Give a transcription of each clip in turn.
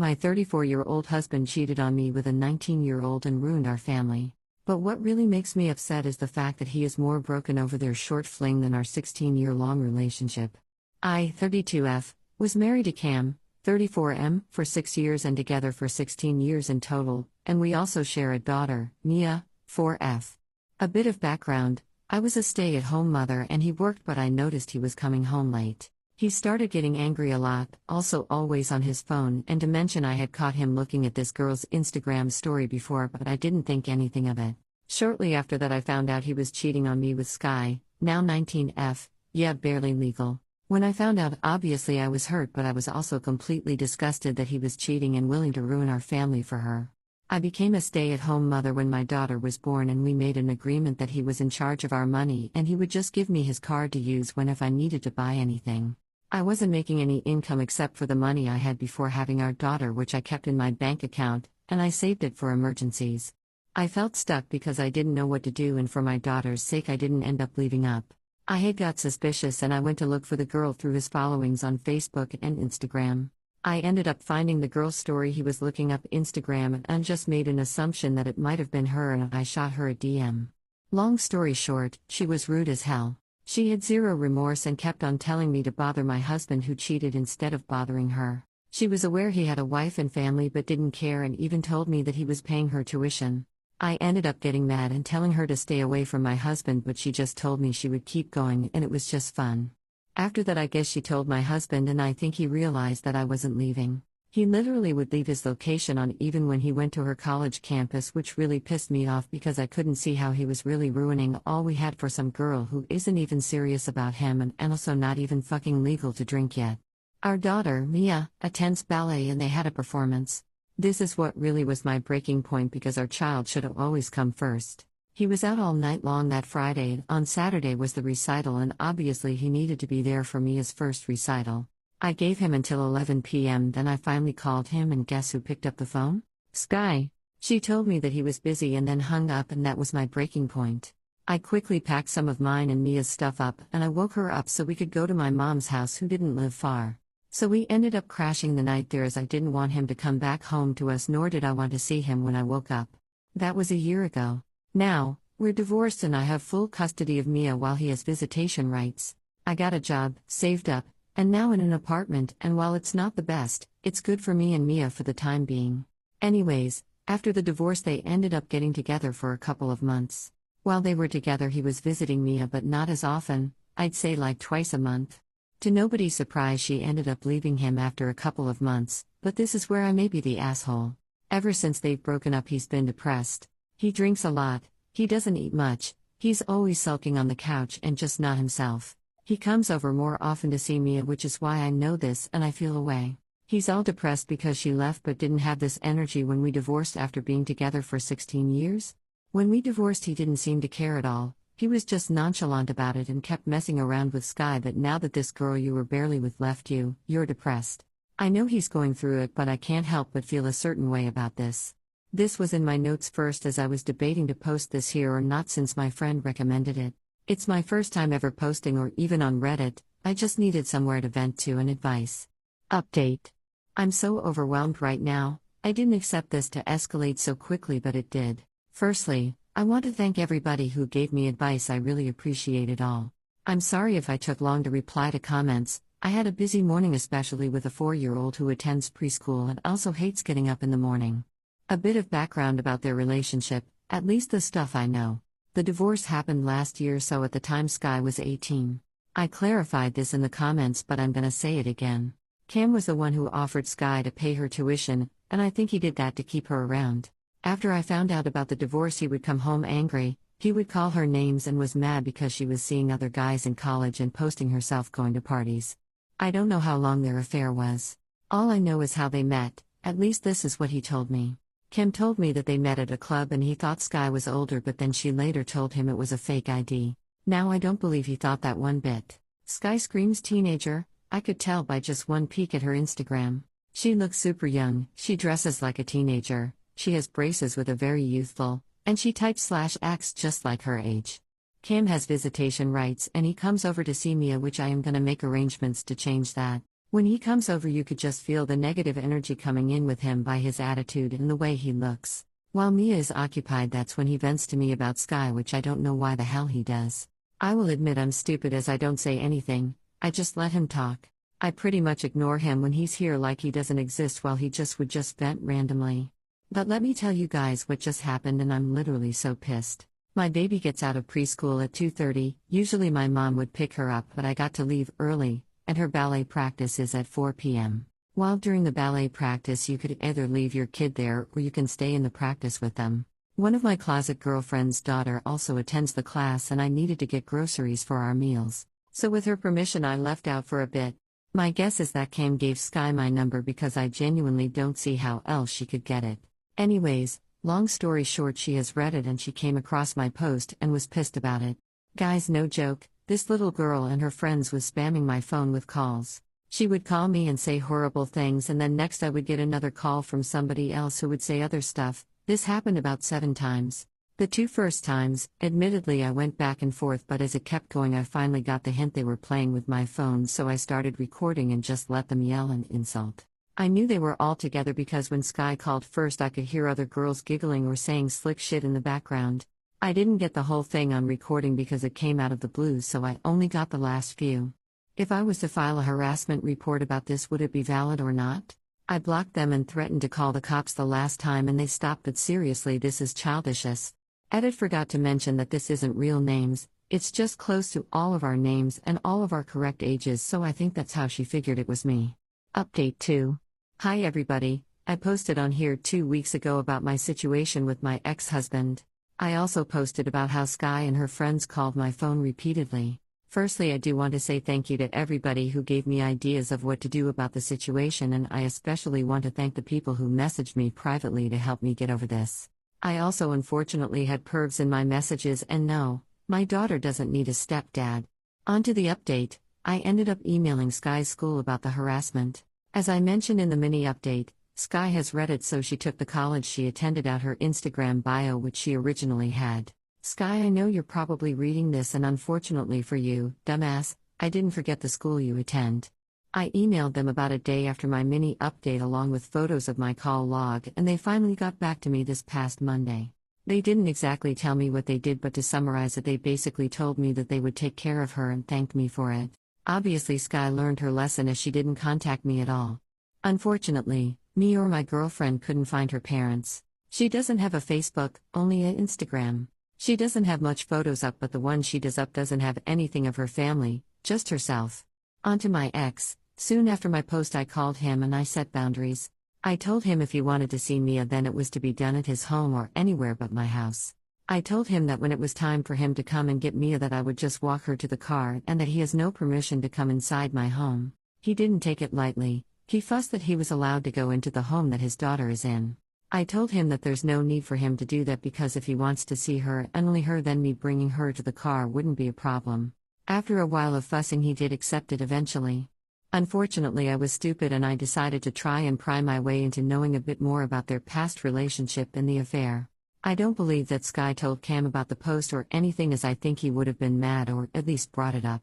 My 34-year-old husband cheated on me with a 19-year-old and ruined our family. But what really makes me upset is the fact that he is more broken over their short fling than our 16-year-long relationship. I, 32F, was married to Cam, 34M, for 6 years and together for 16 years in total, and we also share a daughter, Mia, 4F. A bit of background: I was a stay-at-home mother and he worked, but I noticed he was coming home late. He started getting angry a lot, also always on his phone, and to mention I had caught him looking at this girl's Instagram story before, but I didn't think anything of it. Shortly after that I found out he was cheating on me with Sky, now 19F, yeah, barely legal. When I found out, obviously I was hurt, but I was also completely disgusted that he was cheating and willing to ruin our family for her. I became a stay-at-home mother when my daughter was born, and we made an agreement that he was in charge of our money and he would just give me his card to use when if I needed to buy anything. I wasn't making any income except for the money I had before having our daughter, which I kept in my bank account, and I saved it for emergencies. I felt stuck because I didn't know what to do, and for my daughter's sake I didn't end up leaving up. I had got suspicious and I went to look for the girl through his followings on Facebook and Instagram. I ended up finding the girl's story. He was looking up Instagram and just made an assumption that it might have been her, and I shot her a DM. Long story short, she was rude as hell. She had zero remorse and kept on telling me to bother my husband who cheated instead of bothering her. She was aware he had a wife and family but didn't care, and even told me that he was paying her tuition. I ended up getting mad and telling her to stay away from my husband, but she just told me she would keep going and it was just fun. After that I guess she told my husband, and I think he realized that I wasn't leaving. He literally would leave his location on even when he went to her college campus, which really pissed me off because I couldn't see how he was really ruining all we had for some girl who isn't even serious about him and also not even fucking legal to drink yet. Our daughter, Mia, attends ballet and they had a performance. This is what really was my breaking point because our child should have always come first. He was out all night long that Friday, and on Saturday was the recital, and obviously he needed to be there for Mia's first recital. I gave him until 11 p.m. Then I finally called him, and guess who picked up the phone? Sky. She told me that he was busy and then hung up, and that was my breaking point. I quickly packed some of mine and Mia's stuff up, and I woke her up so we could go to my mom's house, who didn't live far. So we ended up crashing the night there, as I didn't want him to come back home to us, nor did I want to see him when I woke up. That was a year ago. Now, we're divorced and I have full custody of Mia while he has visitation rights. I got a job, saved up, and now in an apartment, and while it's not the best, it's good for me and Mia for the time being. Anyways, after the divorce they ended up getting together for a couple of months. While they were together he was visiting Mia, but not as often, I'd say like twice a month. To nobody's surprise she ended up leaving him after a couple of months, but this is where I may be the asshole. Ever since they've broken up he's been depressed. He drinks a lot, he doesn't eat much, he's always sulking on the couch and just not himself. He comes over more often to see Mia, which is why I know this and I feel away. He's all depressed because she left but didn't have this energy when we divorced after being together for 16 years. When we divorced he didn't seem to care at all, he was just nonchalant about it and kept messing around with Sky, but now that this girl you were barely with left you, you're depressed. I know he's going through it, but I can't help but feel a certain way about this. This was in my notes first as I was debating to post this here or not since my friend recommended it. It's my first time ever posting or even on Reddit, I just needed somewhere to vent to and advice. Update. I'm so overwhelmed right now, I didn't expect this to escalate so quickly but it did. Firstly, I want to thank everybody who gave me advice, I really appreciate it all. I'm sorry if I took long to reply to comments, I had a busy morning especially with a 4-year-old who attends preschool and also hates getting up in the morning. A bit of background about their relationship, at least the stuff I know. The divorce happened last year, so at the time Sky was 18. I clarified this in the comments but I'm gonna say it again. Cam was the one who offered Sky to pay her tuition, and I think he did that to keep her around. After I found out about the divorce he would come home angry, he would call her names and was mad because she was seeing other guys in college and posting herself going to parties. I don't know how long their affair was. All I know is how they met, at least this is what he told me. Kim told me that they met at a club and he thought Sky was older, but then she later told him it was a fake ID. Now I don't believe he thought that one bit. Sky screams teenager, I could tell by just one peek at her Instagram. She looks super young, she dresses like a teenager, she has braces with a very youthful, and she types/acts just like her age. Kim has visitation rights and he comes over to see Mia, which I am gonna make arrangements to change that. When he comes over, you could just feel the negative energy coming in with him by his attitude and the way he looks. While Mia is occupied, that's when he vents to me about Sky, which I don't know why the hell he does. I will admit I'm stupid as I don't say anything, I just let him talk. I pretty much ignore him when he's here like he doesn't exist while he would just vent randomly. But let me tell you guys what just happened, and I'm literally so pissed. My baby gets out of preschool at 2:30, usually my mom would pick her up, but I got to leave early, and her ballet practice is at 4 p.m. While during the ballet practice you could either leave your kid there or you can stay in the practice with them. One of my closet girlfriend's daughter also attends the class, and I needed to get groceries for our meals. So with her permission I left out for a bit. My guess is that Cam gave Sky my number because I genuinely don't see how else she could get it. Anyways, long story short, she has read it and she came across my post and was pissed about it. Guys, no joke, this little girl and her friends was spamming my phone with calls. She would call me and say horrible things, and then next I would get another call from somebody else who would say other stuff. This happened about 7 times. The 2 first times, admittedly I went back and forth, but as it kept going I finally got the hint they were playing with my phone, so I started recording and just let them yell and insult. I knew they were all together because when Sky called first I could hear other girls giggling or saying slick shit in the background. I didn't get the whole thing on recording because it came out of the blue, so I only got the last few. If I was to file a harassment report about this, would it be valid or not? I blocked them and threatened to call the cops the last time and they stopped, but seriously, this is childishness. Edit forgot to mention that this isn't real names, it's just close to all of our names and all of our correct ages, so I think that's how she figured it was me. Update 2. Hi everybody, I posted on here 2 weeks ago about my situation with my ex-husband. I also posted about how Sky and her friends called my phone repeatedly. Firstly, I do want to say thank you to everybody who gave me ideas of what to do about the situation, and I especially want to thank the people who messaged me privately to help me get over this. I also unfortunately had pervs in my messages, and no, my daughter doesn't need a stepdad. On to the update, I ended up emailing Sky's school about the harassment. As I mentioned in the mini update, Sky has read it, so she took the college she attended out her Instagram bio, which she originally had. Sky, I know you're probably reading this, and unfortunately for you, dumbass, I didn't forget the school you attend. I emailed them about a day after my mini update along with photos of my call log, and they finally got back to me this past Monday. They didn't exactly tell me what they did, but to summarize it, they basically told me that they would take care of her and thanked me for it. Obviously Sky learned her lesson as she didn't contact me at all. Unfortunately, me or my girlfriend couldn't find her parents. She doesn't have a Facebook, only an Instagram. She doesn't have much photos up, but the one she does up doesn't have anything of her family, just herself. On to my ex. Soon after my post I called him and I set boundaries. I told him if he wanted to see Mia, then it was to be done at his home or anywhere but my house. I told him that when it was time for him to come and get Mia, that I would just walk her to the car and that he has no permission to come inside my home. He didn't take it lightly. He fussed that he was allowed to go into the home that his daughter is in. I told him that there's no need for him to do that because if he wants to see her and only her, then me bringing her to the car wouldn't be a problem. After a while of fussing, he did accept it eventually. Unfortunately, I was stupid and I decided to try and pry my way into knowing a bit more about their past relationship and the affair. I don't believe that Sky told Cam about the post or anything, as I think he would have been mad or at least brought it up.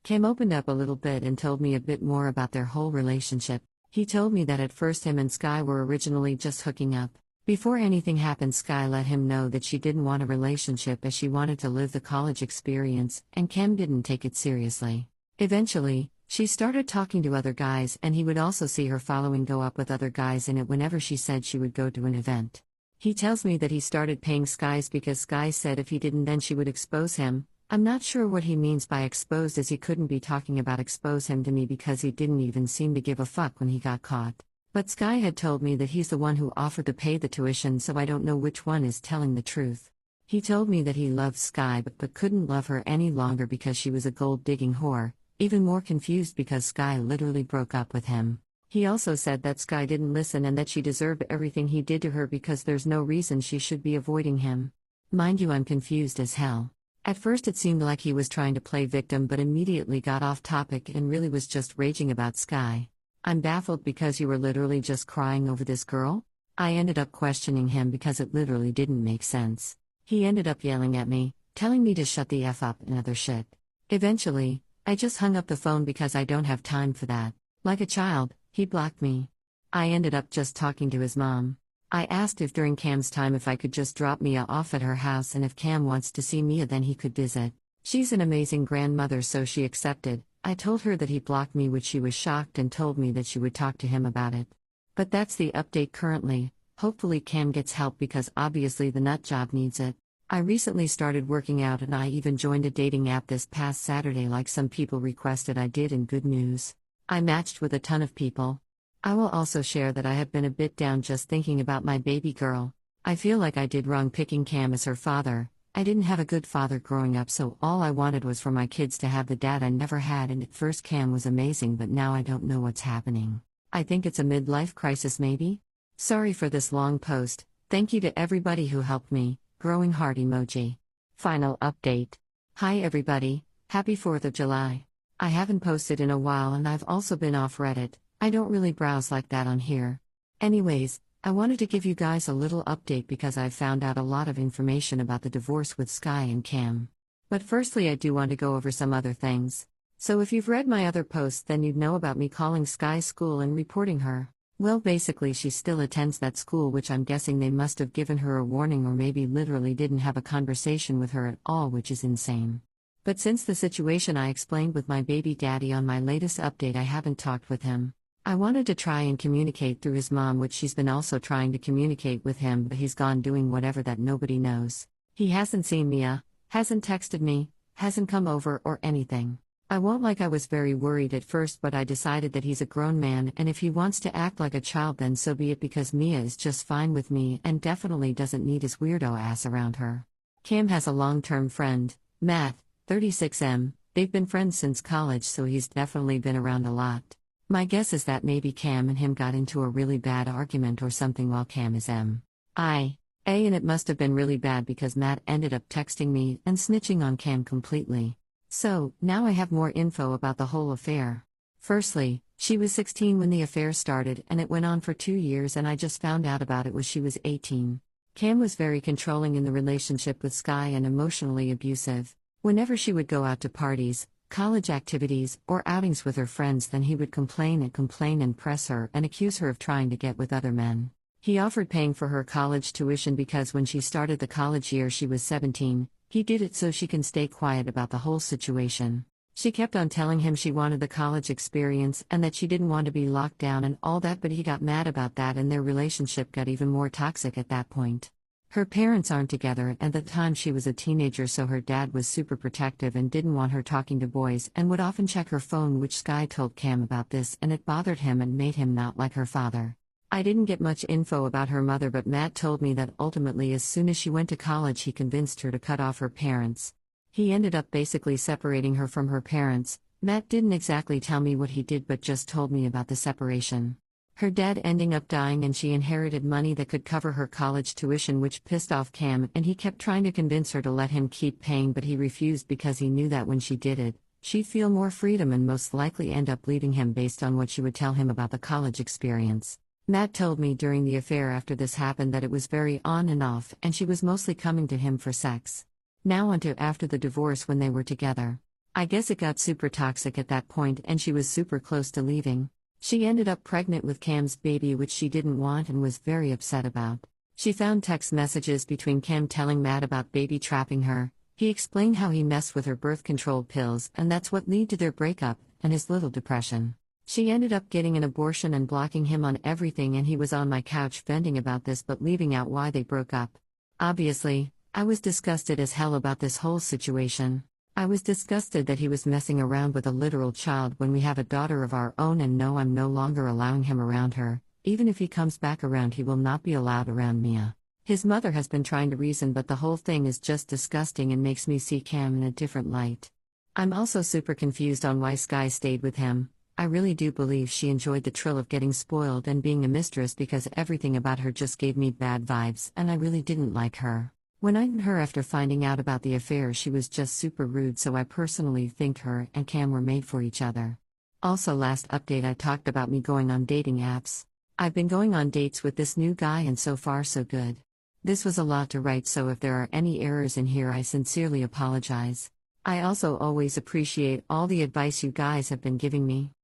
Cam opened up a little bit and told me a bit more about their whole relationship. He told me that at first him and Sky were originally just hooking up. Before anything happened, Sky let him know that she didn't want a relationship as she wanted to live the college experience, and Cam didn't take it seriously. Eventually, she started talking to other guys, and he would also see her following go up with other guys in it whenever she said she would go to an event. He tells me that he started paying Sky's because Sky said if he didn't then she would expose him. I'm not sure what he means by exposed, as he couldn't be talking about expose him to me because he didn't even seem to give a fuck when he got caught. But Sky had told me that he's the one who offered to pay the tuition, so I don't know which one is telling the truth. He told me that he loved Sky but couldn't love her any longer because she was a gold-digging whore, even more confused because Sky literally broke up with him. He also said that Sky didn't listen and that she deserved everything he did to her because there's no reason she should be avoiding him. Mind you, I'm confused as hell. At first it seemed like he was trying to play victim, but immediately got off topic and really was just raging about Sky. I'm baffled because you were literally just crying over this girl? I ended up questioning him because it literally didn't make sense. He ended up yelling at me, telling me to shut the F up and other shit. Eventually, I just hung up the phone because I don't have time for that. Like a child, he blocked me. I ended up just talking to his mom. I asked if during Cam's time if I could just drop Mia off at her house, and if Cam wants to see Mia then he could visit. She's an amazing grandmother, so she accepted. I told her that he blocked me, which she was shocked and told me that she would talk to him about it. But that's the update currently. Hopefully Cam gets help because obviously the nut job needs it. I recently started working out and I even joined a dating app this past Saturday like some people requested I did, and good news. I matched with a ton of people. I will also share that I have been a bit down just thinking about my baby girl. I feel like I did wrong picking Cam as her father. I didn't have a good father growing up, so all I wanted was for my kids to have the dad I never had, and at first Cam was amazing, but now I don't know what's happening. I think it's a midlife crisis maybe? Sorry for this long post. Thank you to everybody who helped me. Growing heart emoji. Final update. Hi everybody, happy 4th of July. I haven't posted in a while and I've also been off Reddit. I don't really browse like that on here. Anyways, I wanted to give you guys a little update because I've found out a lot of information about the divorce with Sky and Cam. But firstly, I do want to go over some other things. So if you've read my other posts, then you'd know about me calling Sky's school and reporting her. Well, basically she still attends that school, which I'm guessing they must have given her a warning or maybe literally didn't have a conversation with her at all, which is insane. But since the situation I explained with my baby daddy on my latest update, I haven't talked with him. I wanted to try and communicate through his mom, which she's been also trying to communicate with him, but he's gone doing whatever that nobody knows. He hasn't seen Mia, hasn't texted me, hasn't come over or anything. I won't lie, I was very worried at first, but I decided that he's a grown man and if he wants to act like a child then so be it, because Mia is just fine with me and definitely doesn't need his weirdo ass around her. Cam has a long-term friend, Matt, 36M, they've been friends since college, so he's definitely been around a lot. My guess is that maybe Cam and him got into a really bad argument or something while Cam is MIA, and it must have been really bad because Matt ended up texting me and snitching on Cam completely. So, now I have more info about the whole affair. Firstly, she was 16 when the affair started and it went on for 2 years, and I just found out about it when she was 18. Cam was very controlling in the relationship with Sky and emotionally abusive. Whenever she would go out to parties, college activities, or outings with her friends, then he would complain and press her and accuse her of trying to get with other men. He offered paying for her college tuition because when she started the college year she was 17, he did it so she can stay quiet about the whole situation. She kept on telling him she wanted the college experience and that she didn't want to be locked down and all that, but he got mad about that and their relationship got even more toxic at that point. Her parents aren't together at the time she was a teenager, so her dad was super protective and didn't want her talking to boys and would often check her phone, which Sky told Cam about this and it bothered him and made him not like her father. I didn't get much info about her mother, but Matt told me that ultimately as soon as she went to college he convinced her to cut off her parents. He ended up basically separating her from her parents. Matt didn't exactly tell me what he did but just told me about the separation. Her dad ending up dying and she inherited money that could cover her college tuition, which pissed off Cam and he kept trying to convince her to let him keep paying, but he refused because he knew that when she did it, she'd feel more freedom and most likely end up leaving him based on what she would tell him about the college experience. Matt told me during the affair after this happened that it was very on and off and she was mostly coming to him for sex. Now on to after the divorce when they were together. I guess it got super toxic at that point and she was super close to leaving. She ended up pregnant with Cam's baby, which she didn't want and was very upset about. She found text messages between Cam telling Matt about baby trapping her. He explained how he messed with her birth control pills and that's what led to their breakup and his little depression. She ended up getting an abortion and blocking him on everything, and he was on my couch venting about this but leaving out why they broke up. Obviously, I was disgusted as hell about this whole situation. I was disgusted that he was messing around with a literal child when we have a daughter of our own, and no, I'm no longer allowing him around her. Even if he comes back around, he will not be allowed around Mia. His mother has been trying to reason, but the whole thing is just disgusting and makes me see Cam in a different light. I'm also super confused on why Sky stayed with him. I really do believe she enjoyed the thrill of getting spoiled and being a mistress, because everything about her just gave me bad vibes and I really didn't like her. When I met her after finding out about the affair, she was just super rude, so I personally think her and Cam were made for each other. Also, last update I talked about me going on dating apps. I've been going on dates with this new guy and so far so good. This was a lot to write, so if there are any errors in here I sincerely apologize. I also always appreciate all the advice you guys have been giving me.